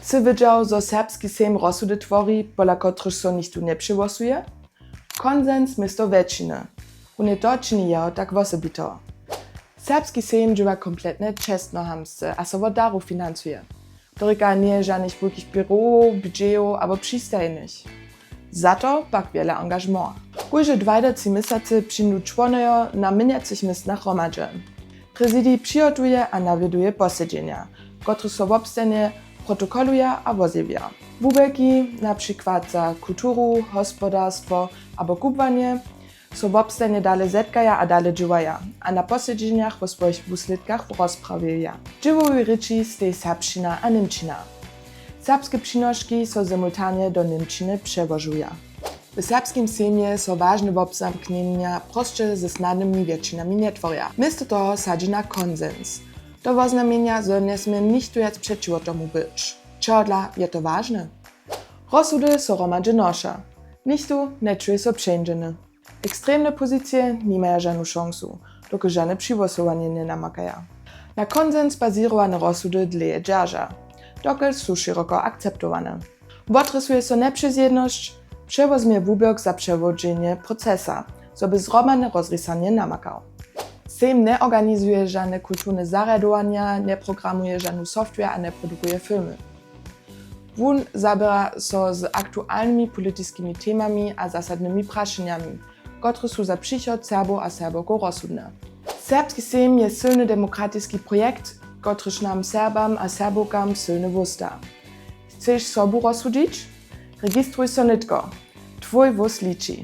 Sy wiedział, że serbski sejm rozsudy twori, pola kotryż so nichtu nie przygłosuje? Konsens misto většiny. Runie to czyni jeho tak wosobito. Serbski sejm działa kompletnie czestno hamsce, a so od daru finansuje. Doryka nie żadnych wielkich biurów, budżetów albo przystajnych. Za to pak wiele engagement. Kujże 20 miesięcy przyjdą członojo na miniacych miejscach hromadzie. Prezydent przygotuje a nawieduje posiedzenia, które so w obstanie protokoluje a wozjewia. Wubeki, na przykład za kulturu, gospodarstwo albo kubwanie, so w obstanie dale zetkaja a dale działaja, a na posiedzeniach o swoich wusledkach rozprawiaja. Dziwowi ryczy stej serbština a niemčina. Serbskie przynośki so simultanie do niemčiny przewożuja. W serbskim sejmie so ważne wobzamknienia proste ze snadnymi většinami nie tworia. Místo toho sadzi na konsens. To oznamienia, że nie smie nichtu jec przeciwo tomu być. Czodla je to ważne? Rozsudy so hromadźe noša. Nichtu nie czuje so przędzeny. Ekstremne pozycje nie mają żadną szansu, dokud żadne przywosovanie nie namakaja. Na konsens bazirowane rozsudy dleje dzierża, dokud są szeroko akceptowane. Wotrysuje so neprzezjedność, przewozmie wubok za przewodzenie procesa, so by zromadne rozrysanie namakał. Sejm nie organizuje żadne kulturne zarjadowania, nie programuje żadną software a nie produkuje filmy. Wun zabiera so z aktualnymi politycznymi temami a zasadnymi praszeniami, które są za przychod Serbów a Serboko rozsudne. Serbski sejm je silny demokratyczny projekt, któryż nam Serbam a Serbokam silny wusta. Chcesz sobu rozsudzić? Registruj so nitko. Twój wóz liczy.